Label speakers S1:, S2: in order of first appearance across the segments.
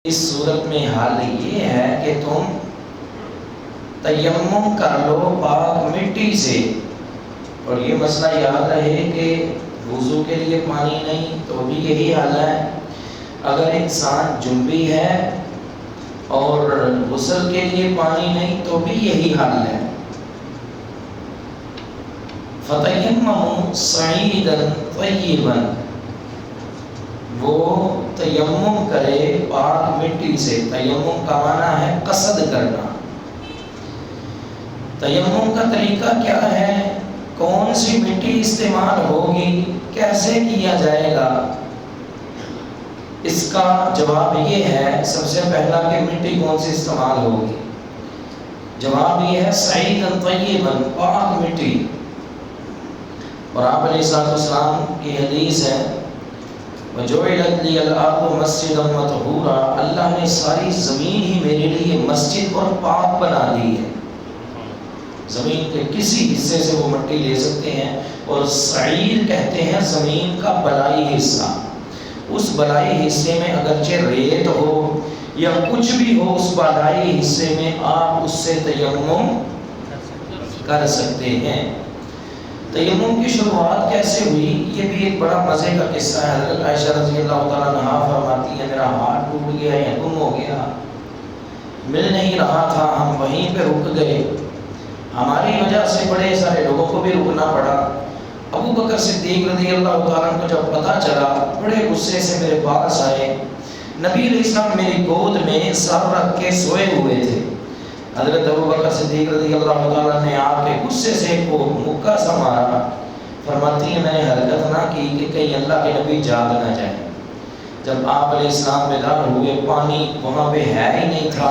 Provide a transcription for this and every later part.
S1: اس صورت میں حال یہ ہے کہ تم تیمم کر لو پاک مٹی سے، اور یہ مسئلہ یاد رہے کہ وضو کے لیے پانی نہیں تو بھی یہی حال ہے، اگر انسان جنبی ہے اور غسل کے لیے پانی نہیں تو بھی یہی حال ہے۔ فَتَيَمَّمُوا صَعِيدًا طَيِّبًا، وہ تیمم کرے پاک مٹی سے۔ تیمم کا معنی ہے قصد کرنا۔ تیمم کا طریقہ کیا ہے، کون سی مٹی استعمال ہوگی، کیسے کیا جائے گا؟ اس کا جواب یہ ہے، سب سے پہلا کہ مٹی کون سی استعمال ہوگی، جواب یہ ہے صعیداً طیباً، پاک مٹی۔ اور آپ علیہ السلام کی حدیث ہے وَجُعِلَتْ لِيَ الْأَرْضُ مَسْجِدًا وَطَهُورًا، اللہ نے ساری زمین ہی میرے لیے مسجد اور پاک بنا دی ہے۔ زمین کے کسی حصے سے وہ مٹی لے سکتے ہیں، اور صعید کہتے ہیں زمین کا بلائی حصہ۔ اس بلائی حصے میں اگرچہ ریت ہو یا کچھ بھی ہو، اس بلائی حصے میں آپ اس سے تیمم کر سکتے ہیں۔ تیمم کی شروعات کیسے ہوئی، یہ بھی ایک بڑا مزے کا قصہ ہے۔ حضرت عائشہ رضی اللہ تعالیٰ عنہا فرماتی ہے میرا ہاتھ ٹوٹ گیا یا گم ہو گیا، مل نہیں رہا تھا، ہم وہیں پہ رک گئے، ہماری وجہ سے بڑے سارے لوگوں کو بھی رکنا پڑا۔ ابو بکر صدیق رضی اللہ تعالیٰ عنہ کو جب پتہ چلا، بڑے غصے سے میرے پاس آئے۔ نبی علیہ السلام میری گود میں سر رکھ کے سوئے ہوئے تھے۔ حضرت ابو بکر صدیق رضی اللہ تعالیٰ نے آ کے غصے سے کو مکہ سا مارا۔ فرماتی ہے میں نے حرکت نہ کی کہ کہیں اللہ کے نبی جاگ نہ جائے۔ جب آپ علیہ السلام بیدار ہوئے، پانی وہاں پہ ہے ہی نہیں تھا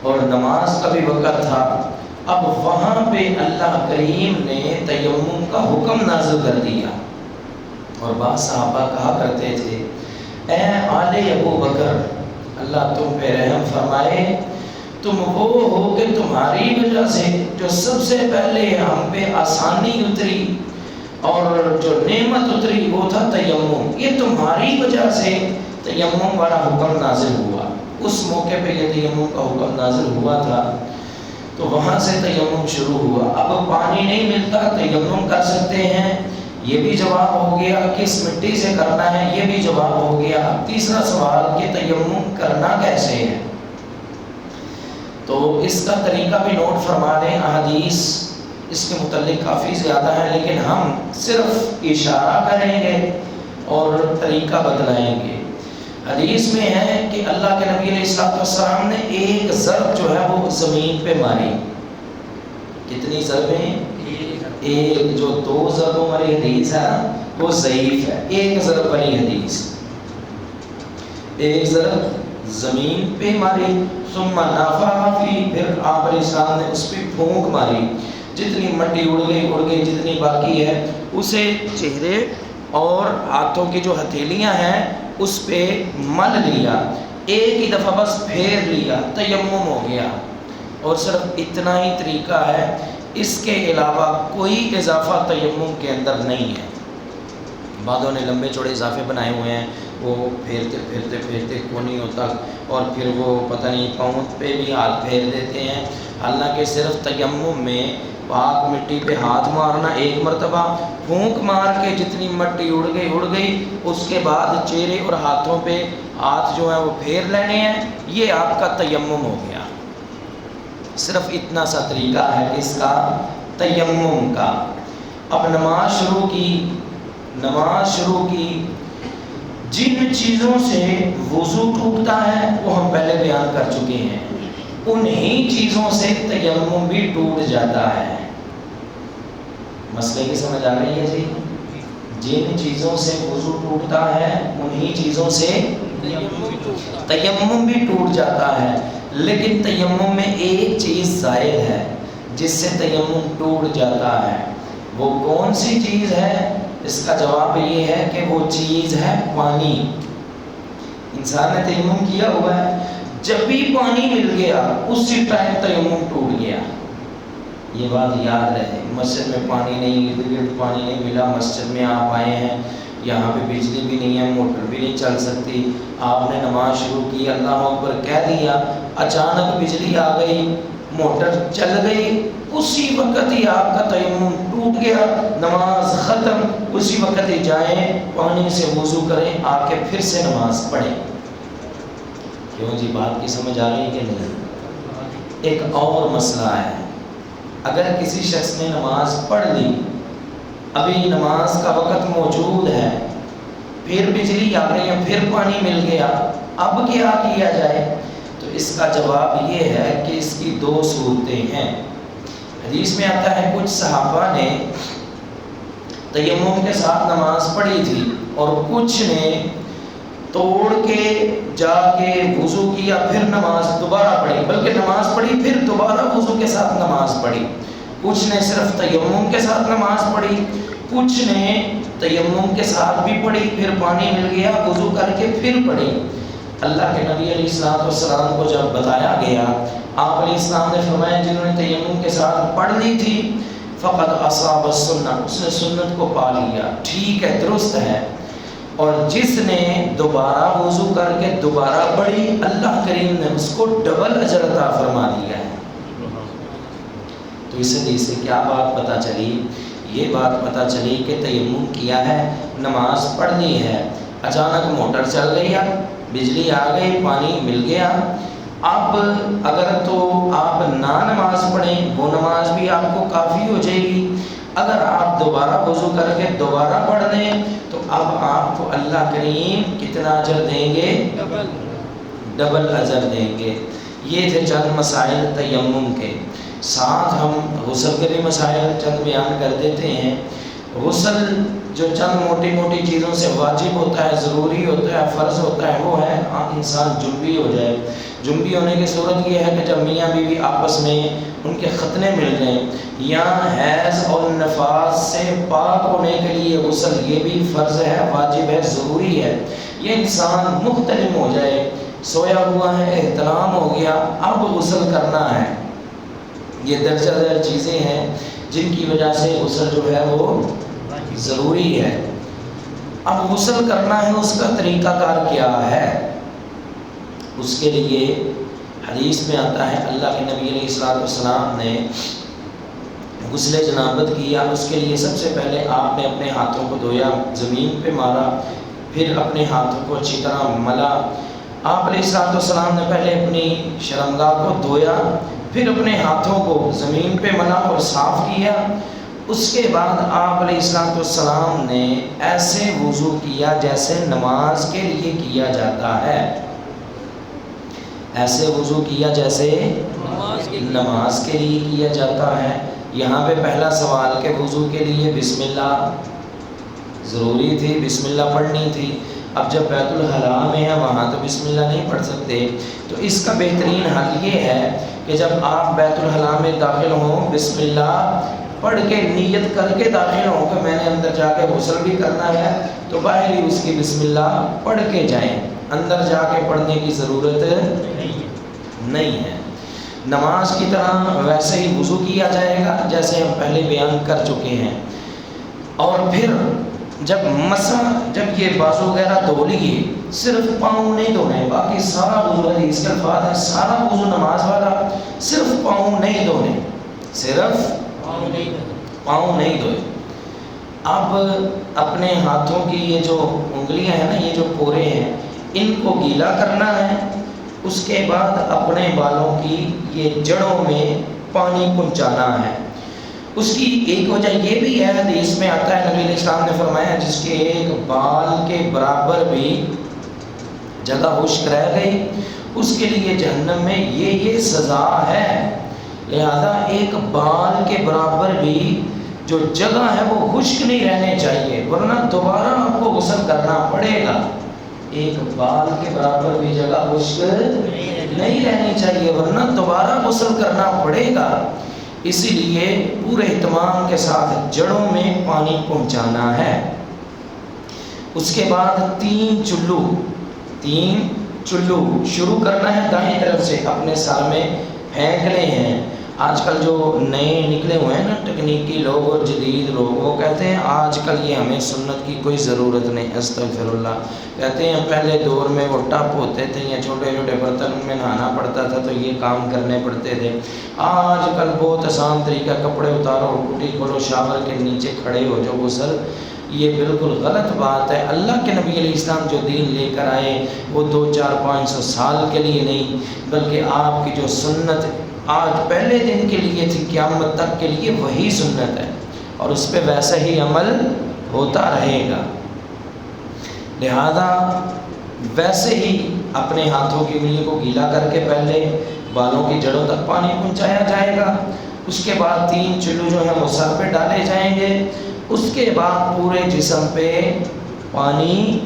S1: اور نماز کا بھی وقت تھا، اب وہاں پہ اللہ کریم نے تیمم کا حکم نازل کر دیا۔ اور بعض صحابہ کہا کرتے تھے اے آل ابو بکر، اللہ تم پہ رحم فرمائے، تم وہ ہو کہ تمہاری وجہ سے جو سب سے پہلے ہم پہ آسانی اتری اور جو نعمت اتری وہ تھا تیمم، یہ تمہاری وجہ سے تیمم والا حکم نازل ہوا۔ اس موقع پہ یہ تیمم کا حکم نازل ہوا تھا، تو وہاں سے تیمم شروع ہوا۔ اب پانی نہیں ملتا، تیمم کر سکتے ہیں، یہ بھی جواب ہو گیا۔ کس مٹی سے کرنا ہے، یہ بھی جواب ہو گیا۔ اب تیسرا سوال کہ تیمم کرنا کیسے ہے، تو اس کا طریقہ بھی نوٹ فرما لیں۔ احادیث اس کے متعلق کافی زیادہ ہیں، لیکن ہم صرف اشارہ کریں گے اور طریقہ بتلائیں گے۔ حدیث میں ہے کہ اللہ کے نبی علیہ السلام نے ایک ضرب جو ہے وہ زمین پہ ماری۔ کتنی ضربیں؟ ایک۔ جو دو ضربوں والی حدیث ہے وہ ضعیف ہے، ایک ضرب والی حدیث، ایک ضرب زمین پہ ماری، ثم نفخ فی، پھر آپ علیہ السلام نے اس پہ پھونک ماری، جتنی مٹی اڑ گئی، جتنی باقی ہے اسے چہرے اور ہاتھوں کی جو ہتھیلیاں ہیں اس پہ مل لیا، ایک ہی دفعہ بس پھیر لیا، تیمم ہو گیا۔ اور صرف اتنا ہی طریقہ ہے، اس کے علاوہ کوئی اضافہ تیمم کے اندر نہیں ہے۔ بعضوں نے لمبے چوڑے اضافے بنائے ہوئے ہیں، وہ پھیرتے کونیوں تک، اور پھر وہ پتہ نہیں پاؤں پہ بھی ہاتھ پھیر دیتے ہیں۔ حالانکہ صرف تیمم میں پاک مٹی پہ ہاتھ مارنا ایک مرتبہ، پھونک مار کے جتنی مٹی اڑ گئی، اس کے بعد چہرے اور ہاتھوں پہ ہاتھ جو ہیں وہ پھیر لینے ہیں، یہ آپ کا تیمم ہو گیا۔ صرف اتنا سا طریقہ ہے اس کا تیمم کا۔ اب نماز شروع کی، جن چیزوں سے وضو ٹوٹتا ہے وہ ہم پہلے بیان کر چکے ہیں، انہی چیزوں سے تیمم بھی ٹوٹ جاتا ہے۔ مسئلے کی سمجھ آ رہی ہے جی؟ جن چیزوں سے وضو ٹوٹتا ہے انہی چیزوں سے تیمم بھی ٹوٹ جاتا ہے، لیکن تیمم میں ایک چیز زائد ہے جس سے تیمم ٹوٹ جاتا ہے۔ وہ کون سی چیز ہے؟ اس کا جواب یہ ہے کہ وہ چیز ہے پانی۔ انسان نے تیمم کیا ہوا ہے، جب بھی پانی مل گیا اسی ٹائم تیمم ٹوٹ گیا۔ یہ بات یاد رہے، مسجد میں پانی نہیں، ارد گرد پانی نہیں ملا، مسجد میں آپ آئے ہیں یہاں پہ بجلی بھی نہیں ہے، موٹر بھی نہیں چل سکتی، آپ نے نماز شروع کی، اللہ اکبر کہہ دیا، اچانک بجلی آ گئی، موٹر چل گئی، اسی وقت ہی آپ کا تیمم ٹوٹ گیا، نماز ختم، اسی وقت ہی جائیں پانی سے وضو کریں، آ کے پھر سے نماز پڑھیں۔ کیوں جی، بات کی سمجھ آ رہی کہ نہیں؟ ایک اور مسئلہ ہے، اگر کسی شخص نے نماز پڑھ لی، ابھی نماز کا وقت موجود ہے، پھر بجلی آ گئی، پھر پانی مل گیا، اب کیا کیا جائے؟ تو اس کا جواب یہ ہے کہ اس کی دو صورتیں ہیں۔ حدیث میں آتا ہے کچھ صحابہ نے تیمم کے ساتھ نماز پڑھی تھی اور کچھ نے توڑ کے جا کے وضو کیا، پھر نماز دوبارہ پڑھی، بلکہ نماز پڑھی پھر دوبارہ وضو کے ساتھ نماز پڑھی۔ کچھ نے صرف تیمم کے ساتھ نماز پڑھی، کچھ نے تیمم کے ساتھ بھی پڑھی، پھر پانی مل گیا وضو کر کے پھر پڑھی۔ اللہ کے نبی علیہ السلام کو جب بتایا گیا، آپ علیہ السلام نے فرمایا جنہوں نے تیمم کے ساتھ پڑھ لی تھی فقط اصاب السنہ، اس نے سنت کو پا لیا، ٹھیک ہے، درست ہے، اور جس نے دوبارہ وضو کر کے دوبارہ پڑھی، اللہ کریم نے اس کو ڈبل اجر عطا فرما دیا ہے۔ تو اس حدیث سے کیا بات پتہ چلی؟ یہ بات پتہ چلی کہ تیمم کیا ہے، نماز پڑھ لی ہے، اچانک موٹر چل گئی، بجلی آ گئی، پانی مل گیا، اب اگر تو آپ نہ نماز پڑھیں وہ نماز بھی آپ کو کافی ہو جائے گی، اگر آپ دوبارہ وضو کر کے دوبارہ پڑھ لیں تو اب آپ کو اللہ کریم کتنا اجر دیں گے؟ ڈبل اجر دیں گے۔ یہ تھے چند مسائل تیمم کے۔ ساتھ ہم غسل کے بھی مسائل چند بیان کر دیتے ہیں۔ غسل جو چند موٹی موٹی چیزوں سے واجب ہوتا ہے، ضروری ہوتا ہے، فرض ہوتا ہے، وہ ہے انسان جنبی ہو جائے۔ جنبی ہونے کی صورت یہ ہے کہ جب میاں بیوی آپس میں ان کے ختنے مل جائیں، یا حیض اور نفاس سے پاک ہونے کے لیے غسل، یہ بھی فرض ہے، واجب ہے، ضروری ہے۔ یہ انسان مختلف ہو جائے، سویا ہوا ہے، احتلام ہو گیا، اب غسل کرنا ہے، یہ درجہ ذیل چیزیں ہیں جن کی وجہ سے غسل جو ہے وہ ضروری ہے۔ اب غسل کرنا ہے، اس کا طریقہ کار کیا ہے؟ اس کے لیے حدیث میں آتا ہے اللہ کے نبی علیہ السلام نے غسل جنابت کیا، اس کے لیے سب سے پہلے آپ نے اپنے ہاتھوں کو دھویا، زمین پہ مارا، پھر اپنے ہاتھوں کو اچھی طرح ملا۔ آپ علیہ السلام نے پہلے اپنی شرمگاہ کو دھویا، پھر اپنے ہاتھوں کو زمین پہ ملا اور صاف کیا۔ اس کے بعد آپ علیہ السلام نے ایسے وضو کیا جیسے نماز کے لیے کیا جاتا ہے، ایسے وضو کیا جیسے نماز کے لیے کیا جاتا ہے۔ یہاں پہ پہلا سوال کہ وضو کے لیے بسم اللہ ضروری تھی، بسم اللہ پڑھنی تھی۔ اب جب بیت الخلاء میں ہے وہاں تو بسم اللہ نہیں پڑھ سکتے، تو اس کا بہترین حل یہ ہے کہ جب آپ بیت الخلاء میں داخل ہوں، بسم اللہ پڑھ کے نیت کر کے داخل ہوں کہ میں نے اندر جا کے غسل بھی کرنا ہے، تو باہر ہی اس کی بسم اللہ پڑھ کے جائیں، اندر جا کے پڑھنے کی ضرورت نہیں ہے۔ نماز کی طرح ویسے ہی وضو کیا جائے گا جیسے ہم پہلے بیان کر چکے ہیں، اور پھر جب یہ بازو وغیرہ دھو لیے، صرف پاؤں نہیں دھونے، باقی سارا وضو حدیث کے الفاظ ہے، سارا وضو نماز والا، صرف پاؤں نہیں دھونے، صرف پاؤں نہیں دھوئے۔ اب اپنے ہاتھوں کی یہ جو انگلیاں ہیں نا، یہ جو پورے ہیں، ان کو گیلا کرنا ہے، اس کے بعد اپنے بالوں کی یہ جڑوں میں پانی پہنچانا ہے۔ اس کی ایک وجہ یہ بھی ہے، حدیث میں آتا ہے نبی علیہ السلام نے فرمایا جس کے ایک بال کے برابر بھی جگہ خشک رہ گئی اس کے لیے جہنم میں یہ سزا ہے، لہذا ایک بال کے برابر بھی جو جگہ ہے وہ خشک نہیں رہنے چاہیے، ورنہ دوبارہ آپ کو غسل کرنا پڑے گا۔ ایک بال کے برابر بھی جگہ خشک نہیں رہنی چاہیے ورنہ دوبارہ غسل کرنا پڑے گا، اسی لیے پورے اہتمام کے ساتھ جڑوں میں پانی پہنچانا ہے۔ اس کے بعد تین چلو شروع کرنا ہے، دائیں طرف سے اپنے سر میں پھینکنے ہیں، آج کل جو نئے نکلے ہوئے ہیں نا تکنیکی لوگ اور جدید لوگ، وہ کہتے ہیں آج کل یہ ہمیں سنت کی کوئی ضرورت نہیں، استغفر اللہ۔ کہتے ہیں پہلے دور میں وہ ٹپ ہوتے تھے یا چھوٹے چھوٹے برتن میں نہانا پڑتا تھا تو یہ کام کرنے پڑتے تھے۔ آج کل بہت آسان طریقہ، کپڑے اتارو، ٹوٹی کھولو، شاور کے نیچے کھڑے ہو جو غسل۔ یہ بالکل غلط بات ہے۔ اللہ کے نبی علیہ السلام جو دین لے کر آئے وہ 200-400-500 سال کے لیے نہیں، بلکہ آپ کی جو سنت آج پہلے دن کے لیے تھی، قیامت تک کے لیے وہی سنت ہے، اور اس پہ ویسا ہی عمل ہوتا رہے گا۔ لہذا ویسے ہی اپنے ہاتھوں کی انگلیوں کو گیلا کر کے پہلے بالوں کی جڑوں تک پانی پہنچایا جائے گا، اس کے بعد 3 چلو جو ہیں وہ سر پہ ڈالے جائیں گے، اس کے بعد پورے جسم پہ پانی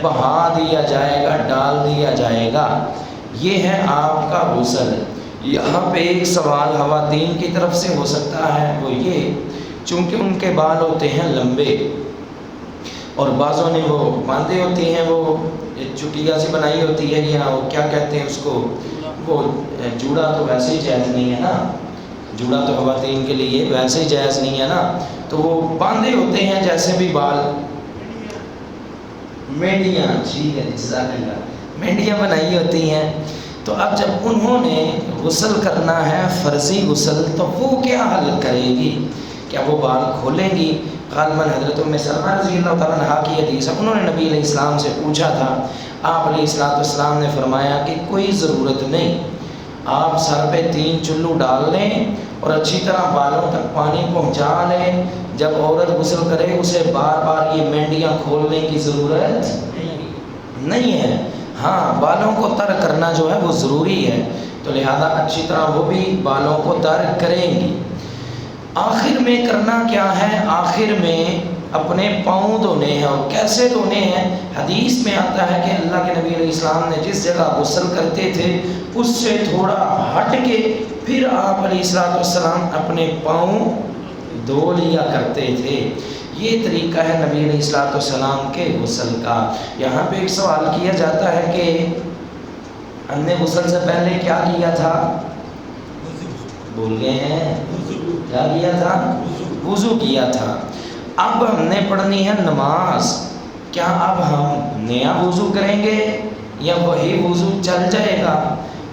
S1: بہا دیا جائے گا، ڈال دیا جائے گا۔ یہ ہے آپ کا غسل۔ یہاں پہ ایک سوال خواتین کی طرف سے ہو سکتا ہے، وہ یہ چونکہ ان کے بال ہوتے ہیں لمبے اور بعضوں نے وہ باندھے ہوتے ہیں، وہ چٹیا سی بنائی ہوتی ہے، یا وہ کیا کہتے ہیں اس کو، وہ جوڑا تو ویسے ہی جائز نہیں ہے نا، جوڑا تو خواتین کے لیے ویسے ہی جائز نہیں ہے نا، تو وہ باندھے ہوتے ہیں جیسے بھی بال، مینڈیاں، ٹھیک ہے جزاک اللہ، مینڈیاں بنائی ہوتی ہیں۔ تو اب جب انہوں نے غسل کرنا ہے فرضی غسل، تو وہ کیا حل کرے گی؟ کیا وہ بال کھولیں گی؟ غالباً حضرت ام سلمہ رضی اللہ تعالیٰ عنہا کی حدیث ہے، انہوں نے نبی علیہ السلام سے پوچھا تھا، آپ علیہ السلام نے فرمایا کہ کوئی ضرورت نہیں، آپ سر پہ 3 چلو ڈال لیں اور اچھی طرح بالوں تک پانی پہنچا لیں۔ جب عورت غسل کرے اسے بار بار یہ مینڈیاں کھولنے کی ضرورت نہیں ہے۔ ہاں، بالوں کو تر کرنا جو ہے وہ ضروری ہے، تو لہذا اچھی طرح وہ بھی بالوں کو تر کریں گی۔ آخر میں کرنا کیا ہے؟ آخر میں اپنے پاؤں دھونے ہیں، اور کیسے دھونے ہیں؟ حدیث میں آتا ہے کہ اللہ کے نبی علیہ السلام نے جس جگہ غسل کرتے تھے اس سے تھوڑا ہٹ کے پھر آپ علیہ السلام اپنے پاؤں دھو لیا کرتے تھے۔ یہ طریقہ ہے نبی علیہ السلام کے غسل کا۔ یہاں پہ ایک سوال کیا جاتا ہے کہ ہم نے غسل سے پہلے کیا کیا تھا؟ بھول گئے ہیں؟ کیا کیا تھا؟ وضو کیا تھا۔ اب ہم نے پڑھنی ہے نماز، کیا اب ہم نیا وضو کریں گے یا وہی وضو چل جائے گا؟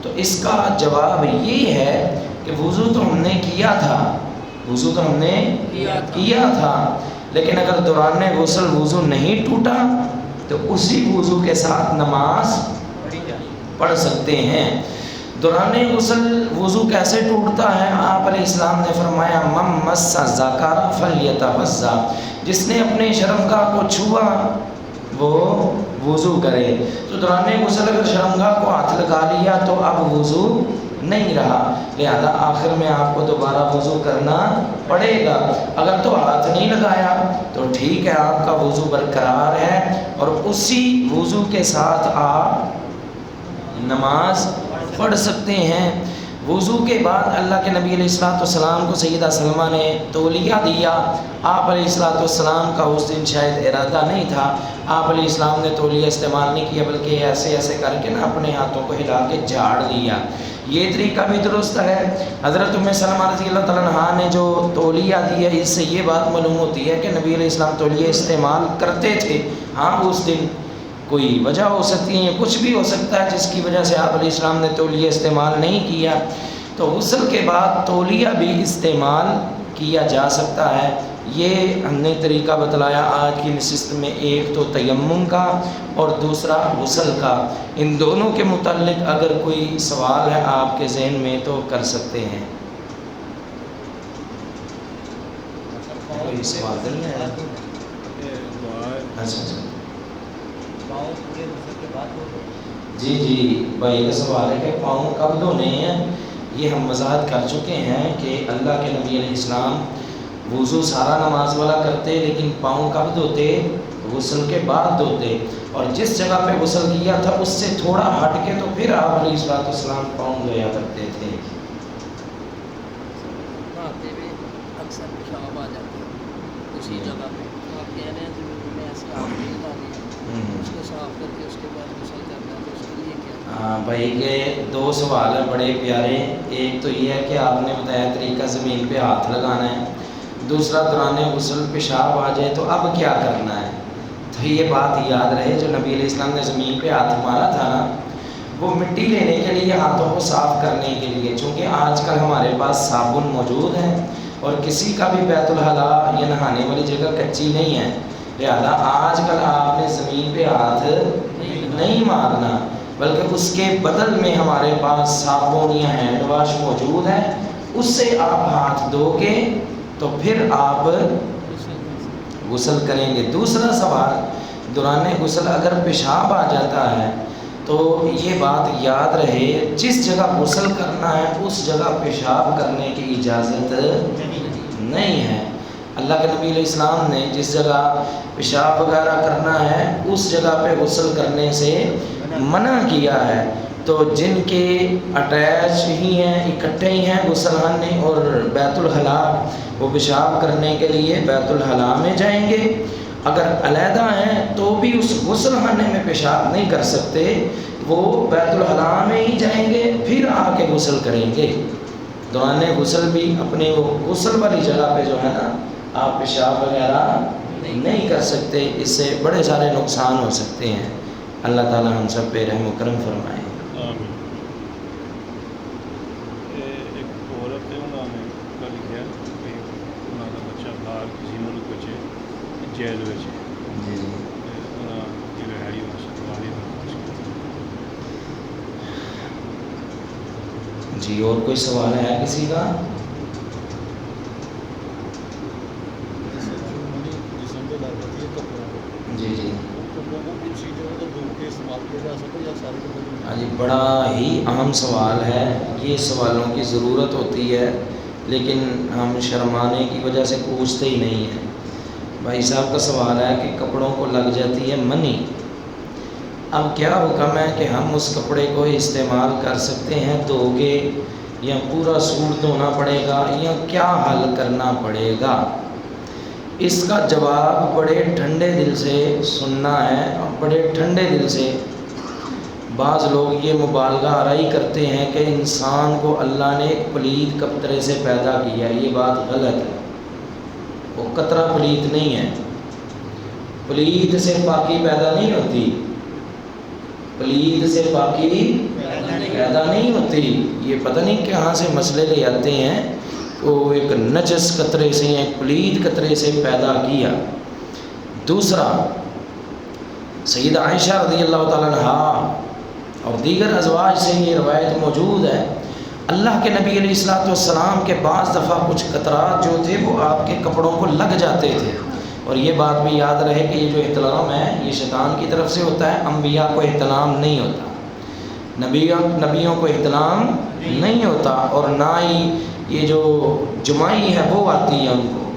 S1: تو اس کا جواب یہ ہے کہ وضو تو ہم نے کیا تھا، وضو تو ہم نے کیا تھا، لیکن اگر دوران غسل وضو نہیں ٹوٹا تو اسی وضو کے ساتھ نماز پڑھ سکتے ہیں۔ دوران غسل وضو کیسے ٹوٹتا ہے؟ آپ علیہ السلام نے فرمایا من مس ذکر فلیتوضا، جس نے اپنے شرمگاہ کو چھوا وہ وضو کرے۔ تو دوران غسل اگر شرمگاہ کو ہاتھ لگا لیا تو اب وضو نہیں رہا، لہذا آخر میں آپ کو دوبارہ وضو کرنا پڑے گا۔ اگر تو ہاتھ نہیں لگایا تو ٹھیک ہے، آپ کا وضو برقرار ہے اور اسی وضو کے ساتھ آپ نماز پڑھ سکتے ہیں۔ وضو کے بعد اللہ کے نبی علیہ السلام کو سیدہ سلمہ نے تولیہ دیا۔ آپ علیہ السلام کا اس دن شاید ارادہ نہیں تھا، آپ علیہ السلام نے تولیہ استعمال نہیں کیا، بلکہ ایسے ایسے کر کے نا اپنے ہاتھوں کو ہلا کے جھاڑ دیا۔ یہ طریقہ بھی درست ہے۔ حضرت ام سلمہ رضی اللہ تعالیٰ عنہا نے جو تولیہ دیا، اس سے یہ بات معلوم ہوتی ہے کہ نبی علیہ السلام تولیہ استعمال کرتے تھے۔ ہاں، اس دن کوئی وجہ ہو سکتی ہے یا کچھ بھی ہو سکتا ہے جس کی وجہ سے آپ علیہ السلام نے تولیہ استعمال نہیں کیا، تو غسل کے بعد تولیہ بھی استعمال کیا جا سکتا ہے۔ یہ ہم نے طریقہ بتلایا آج کی نشست میں، ایک تو تیمم کا اور دوسرا غسل کا۔ ان دونوں کے متعلق اگر کوئی سوال ہے آپ کے ذہن میں تو کر سکتے ہیں۔ کوئی سوال نہیں ہے؟ جی بھائی کا سوال ہے کہ پاؤں کب دھونے ہیں۔ یہ ہم وضاحت کر چکے ہیں کہ اللہ کے نبی علیہ السلام وضو سارا نماز والا کرتے، لیکن پاؤں کب دھوتے؟ غسل کے بعد دھوتے، اور جس جگہ پہ غسل کیا تھا اس سے تھوڑا ہٹ کے تو پھر آپ علیہ السلام پاؤں دھویا کرتے تھے۔
S2: اکثر پیشاب آ جاتے ہیں اسی جگہ پہ، آپ کہہ رہے ہیں اس کو صاف کر کے اس کے بعد غسل کرنا ہے، تو اس کے لیے کیا؟
S1: ہاں بھائی کے دو سوال ہیں بڑے پیارے. ایک تو یہ ہے کہ آپ نے بتایا طریقہ زمین پہ ہاتھ لگانا ہے. دوسرا دوران غسل پیشاب آ جائے تو اب کیا کرنا ہے. تو یہ بات یاد رہے جو نبی علیہ السلام نے زمین پہ ہاتھ مارا تھا نا وہ مٹی لینے کے لیے ہاتھوں کو صاف کرنے کے لیے. چونکہ آج کل ہمارے پاس صابن موجود ہیں اور کسی کا بھی بیت الخلا یا نہانے والی جگہ کچی نہیں ہے، لہٰذا آج کل آپ نے زمین پہ ہاتھ نہیں مارنا، بلکہ اس کے بدل میں ہمارے پاس صابن یا ہینڈ واش موجود ہے، اس سے آپ ہاتھ دھو کے تو پھر آپ غسل کریں گے. دوسرا سوال، دوران غسل اگر پیشاب آ جاتا ہے تو یہ بات یاد رہے جس جگہ غسل کرنا ہے اس جگہ پیشاب کرنے کی اجازت نہیں ہے. اللہ کے نبی علیہ السلام نے جس جگہ پیشاب وغیرہ کرنا ہے اس جگہ پہ غسل کرنے سے منع کیا ہے. تو جن کے اٹیچ ہی ہیں، اکٹھے ہی ہیں غسل خانے اور بیت الخلا، وہ پیشاب کرنے کے لیے بیت الخلا میں جائیں گے. اگر علیحدہ ہیں تو بھی اس غسل خانے میں پیشاب نہیں کر سکتے، وہ بیت الخلا میں ہی جائیں گے پھر آ کے غسل کریں گے. دوران غسل بھی اپنے وہ غسل والی جگہ پہ جو ہے نا آپ پیشاب وغیرہ نہیں کر سکتے، اس سے بڑے سارے نقصان ہو سکتے ہیں. اللہ تعالی ہم سب پہ رحم و کرم فرمائے.
S3: آمین. ایک عورت ہے انہوں نے کل لکھا کہ انہوں کا بچہ باہر کسی ملک بچے جیل بچے
S1: جی جی
S3: انہوں کی رہائی ہو سکتی.
S1: جی اور کوئی سوال ہے کسی کا؟ جی جی ہاں جی، بڑا ہی اہم سوال ہے. یہ سوالوں کی ضرورت ہوتی ہے لیکن ہم شرمانے کی وجہ سے پوچھتے ہی نہیں ہیں. بھائی صاحب کا سوال ہے کہ کپڑوں کو لگ جاتی ہے منی، اب کیا حکم ہے کہ ہم اس کپڑے کو استعمال کر سکتے ہیں دھو کے، یا پورا سوٹ دھونا پڑے گا، یا کیا حل کرنا پڑے گا؟ اس کا جواب بڑے ٹھنڈے دل سے سننا ہے اور بڑے ٹھنڈے دل سے. بعض لوگ یہ مبالغہ آرائی کرتے ہیں کہ انسان کو اللہ نے ایک پلید قطرے سے پیدا کیا. یہ بات غلط ہے، وہ قطرہ پلید نہیں ہے. پلید سے پاکی پیدا نہیں ہوتی، پلید سے پاکی پیدا نہیں ہوتی. یہ پتہ نہیں کہاں سے مسئلے لے آتے ہیں. وہ ایک نجس قطرے سے یا ایک پلید قطرے سے پیدا کیا. دوسرا، سیدہ عائشہ رضی اللہ تعالیٰ عنہا اور دیگر ازواج سے یہ روایت موجود ہے، اللہ کے نبی علیہ السلام کے بعض دفعہ کچھ قطرات جو تھے وہ آپ کے کپڑوں کو لگ جاتے تھے. اور یہ بات بھی یاد رہے کہ یہ جو احتلام ہے یہ شیطان کی طرف سے ہوتا ہے، انبیاء کو احتلام نہیں ہوتا، نبیوں کو احتلام نہیں ہوتا. اور نہ ہی یہ جو جمائی ہے وہ آتی ہے ان کو،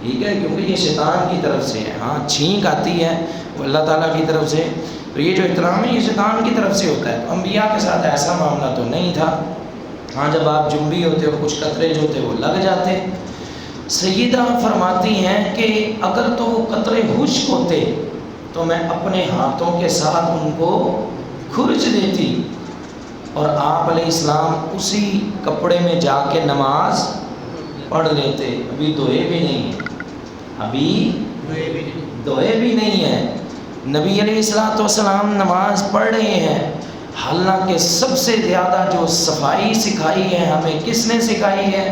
S1: ٹھیک ہے، کیونکہ یہ شیطان کی طرف سے ہے. ہاں چھینک آتی ہے وہ اللہ تعالیٰ کی طرف سے. تو یہ جو احتلام ہے یہ شیطان کی طرف سے ہوتا ہے. تو انبیاء کے ساتھ ایسا معاملہ تو نہیں تھا. ہاں جب آپ جنبی ہوتے اور کچھ قطرے جو تھے وہ لگ جاتے. سیدہ فرماتی ہیں کہ اگر تو وہ قطرے خشک ہوتے تو میں اپنے ہاتھوں کے ساتھ ان کو کھرچ دیتی اور آپ علیہ السلام اسی کپڑے میں جا کے نماز پڑھ لیتے. ابھی دھوئے بھی نہیں ہیں، ابھی دھوئے بھی نہیں ہیں. نبی علیہ السلام نماز پڑھ رہے ہیں. حالانکہ سب سے زیادہ جو صفائی سکھائی ہے ہمیں کس نے سکھائی ہے؟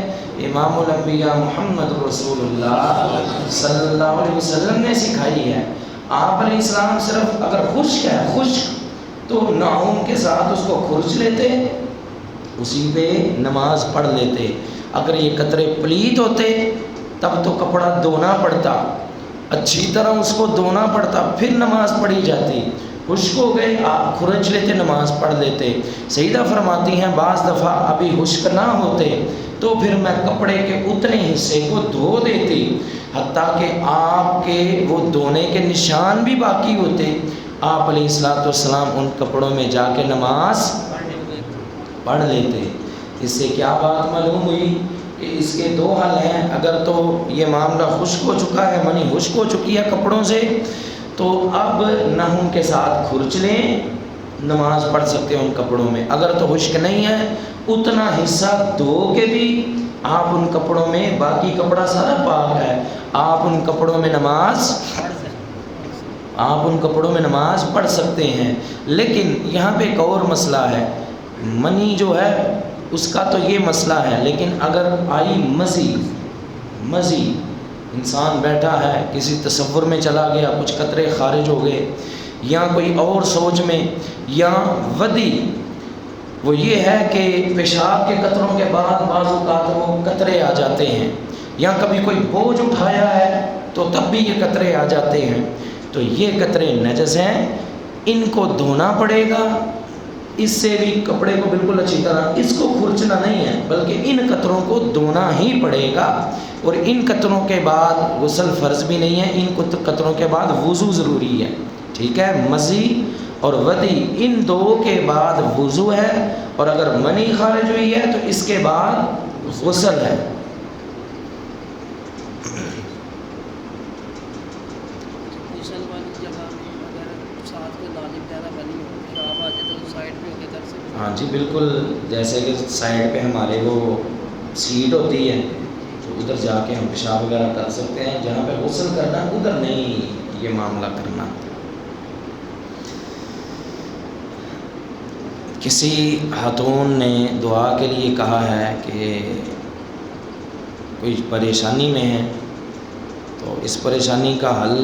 S1: امام الانبیاء محمد رسول اللہ صلی اللہ علیہ وسلم نے سکھائی ہے. آپ علیہ السلام صرف اگر خشک ہے، خشک تو ناخن کے ساتھ اس کو کھرچ لیتے، اسی پہ نماز پڑھ لیتے. اگر یہ قطرے پلید ہوتے تب تو کپڑا دھونا پڑتا، اچھی طرح اس کو دھونا پڑتا، پھر نماز پڑھی جاتی. خشک ہو گئے آپ کھرچ لیتے، نماز پڑھ لیتے. سیدہ فرماتی ہیں بعض دفعہ ابھی خشک نہ ہوتے تو پھر میں کپڑے کے اتنے حصے کو دھو دیتی، حتیٰ کہ آپ کے وہ دھونے کے نشان بھی باقی ہوتے. آپ علیہ السلام ان کپڑوں میں جا کے نماز پڑھ لیتے. اس سے کیا بات معلوم ہوئی کہ اس کے دو حل ہیں. اگر تو یہ معاملہ خشک ہو چکا ہے، منی خشک ہو چکی ہے کپڑوں سے، تو اب ناخن کے ساتھ کھرچ لیں نماز پڑھ سکتے ہیں ان کپڑوں میں. اگر تو خشک نہیں ہے اتنا حصہ دھو کے بھی آپ ان کپڑوں میں، باقی کپڑا سارا پاک ہے، آپ ان کپڑوں میں نماز پڑھ سکتے ہیں. لیکن یہاں پہ ایک اور مسئلہ ہے، منی جو ہے اس کا تو یہ مسئلہ ہے، لیکن اگر آئی مزی انسان بیٹھا ہے کسی تصور میں چلا گیا، کچھ قطرے خارج ہو گئے، یا کوئی اور سوچ میں، یا ودی وہ یہ ہے کہ پیشاب کے قطروں کے بعد بعض اوقات وہ قطرے آ جاتے ہیں، یا کبھی کوئی بوجھ اٹھایا ہے تو تب بھی یہ قطرے آ جاتے ہیں، تو یہ قطرے نجس ہیں، ان کو دھونا پڑے گا. اس سے بھی کپڑے کو بالکل اچھی طرح اس کو کھرچنا نہیں ہے، بلکہ ان قطروں کو دھونا ہی پڑے گا. اور ان قطروں کے بعد غسل فرض بھی نہیں ہے، ان قطروں کے بعد وضو ضروری ہے. ٹھیک ہے، مزی اور ودی ان دو کے بعد وضو ہے، اور اگر منی خارج ہوئی ہے تو اس کے بعد غسل ہے.
S2: غسل والی جگہ میں اگر ساتھ میں نالی وغیرہ بنی ہو، پیشاب آ جائے تو سائڈ پہ ہو کے کر سکتے ہیں.
S1: ہاں جی بالکل، جیسے کہ سائڈ پہ ہمارے وہ سیٹ ہوتی ہے تو ادھر جا کے ہم پیشاب وغیرہ کر سکتے ہیں. جہاں پہ غسل کرنا ادھر نہیں یہ معاملہ کرنا. کسی خاتون نے دعا کے لیے کہا ہے کہ کوئی پریشانی میں ہے، تو اس پریشانی کا حل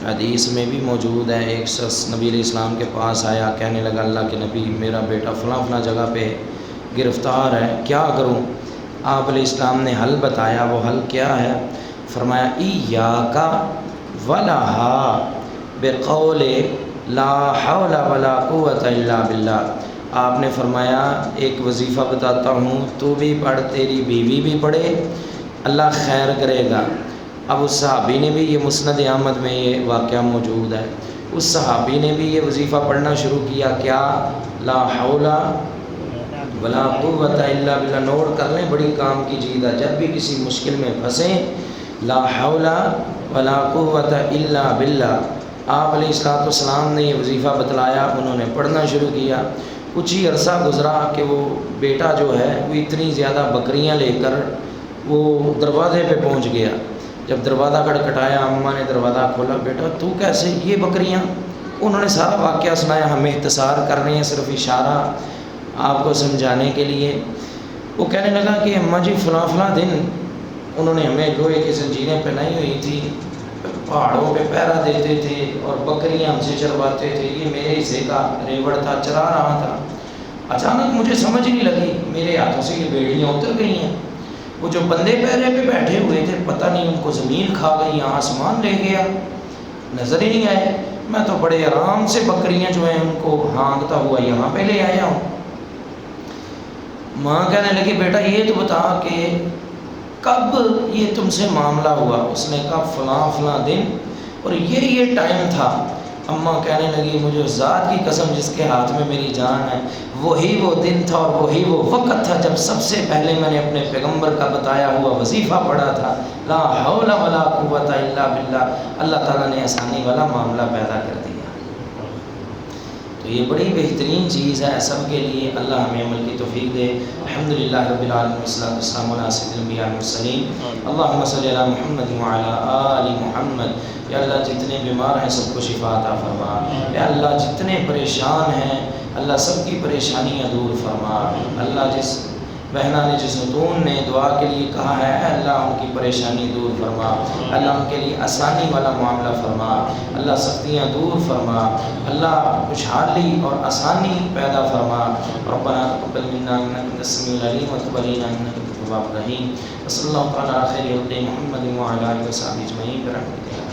S1: حدیث میں بھی موجود ہے. ایک شخص نبی علیہ السلام کے پاس آیا، کہنے لگا اللہ کے نبی میرا بیٹا فلاں جگہ پہ گرفتار ہے، کیا کروں؟ آپ علیہ السلام نے حل بتایا. وہ حل کیا ہے؟ فرمایا ایاک ولہا بقول لا حول ولا قوت الا باللہ. آپ نے فرمایا ایک وظیفہ بتاتا ہوں، تو بھی پڑھ، تیری بیوی بھی پڑھے، اللہ خیر کرے گا. اب اس صحابی نے بھی، یہ مسند احمد میں یہ واقعہ موجود ہے، اس صحابی نے بھی یہ وظیفہ پڑھنا شروع کیا. کیا؟ لا حول ولا قوت الا باللہ. نوٹ کر لیں، بڑی کام کی چیز ہے. جب بھی کسی مشکل میں پھنسیں، لا حول ولا قوت الا باللہ. آپ علیہ السلام نے یہ وظیفہ بتلایا، انہوں نے پڑھنا شروع کیا. کچھ ہی عرصہ گزرا کہ وہ بیٹا جو ہے وہ اتنی زیادہ بکریاں لے کر وہ دروازے پہ پہنچ گیا. جب دروازہ کھٹکھٹایا، اماں نے دروازہ کھولا، بیٹا تو کیسے؟ یہ بکریاں؟ انہوں نے سارا واقعہ سنایا. ہم اختصار کر رہے ہیں، صرف اشارہ آپ کو سمجھانے کے لیے. وہ کہنے لگا کہ اماں جی فلاں دن انہوں نے ہمیں لوہے کی زنجیریں پہنائی ہوئی تھی، پہاڑوں پہ پہرا دیتے تھے اور بکریاں ہم سے چرواتے تھے. یہ میرے حصے کا ریوڑ تھا، چرا رہا تھا. اچانک مجھے سمجھ نہیں لگی، میرے ہاتھوں سے یہ بیڑیاں اتر گئی ہیں. وہ جو بندے پہرے پہ بیٹھے ہوئے تھے پتہ نہیں ان کو زمین کھا گئی، آسمان لے گیا، نظر ہی نہیں آئے. میں تو بڑے آرام سے بکریاں جو ہیں ان کو ہانکتا ہوا یہاں پہ لے آیا ہوں. ماں کہنے لگی بیٹا یہ تو بتا کہ کب یہ تم سے معاملہ ہوا؟ اس نے کہا فلاں دن اور یہ ٹائم تھا. اماں کہنے لگی مجھے اس ذات کی قسم جس کے ہاتھ میں میری جان ہے، وہی وہ دن تھا اور وہی وہ وقت تھا جب سب سے پہلے میں نے اپنے پیغمبر کا بتایا ہوا وظیفہ پڑھا تھا، لا حول ولا قوت الا باللہ. اللہ تعالیٰ نے آسانی والا معاملہ پیدا کر دیا. تو یہ بڑی بہترین چیز ہے سب کے لیے. اللہ ہمیں عمل کی توفیق دے. الحمدللہ رب العالمین والصلاۃ والسلام علی سید الانبیاء والمرسلین. اللہم صلی علی محمد وعلی آل محمد. یا اللہ جتنے بیمار ہیں سب کو شفا عطا فرما. یا اللہ جتنے پریشان ہیں اللہ سب کی پریشانیاں دور فرما. اللہ جس بہنا نے، جس ستون نے دعا کے لیے کہا ہے، اے اللہ ان کی پریشانی دور فرما. اللہ ان کے لیے آسانی والا معاملہ فرما. اللہ سختیاں دور فرما. اللہ خوشحالی اور آسانی پیدا فرما. ربنا تقبل منا انک انت السمیع العلیم وتب علینا انک انت التواب الرحیم. صلی اللہ تعالی علی خیر خلق محمد وعلی آلہ وصحبہ اجمعین برحمتک.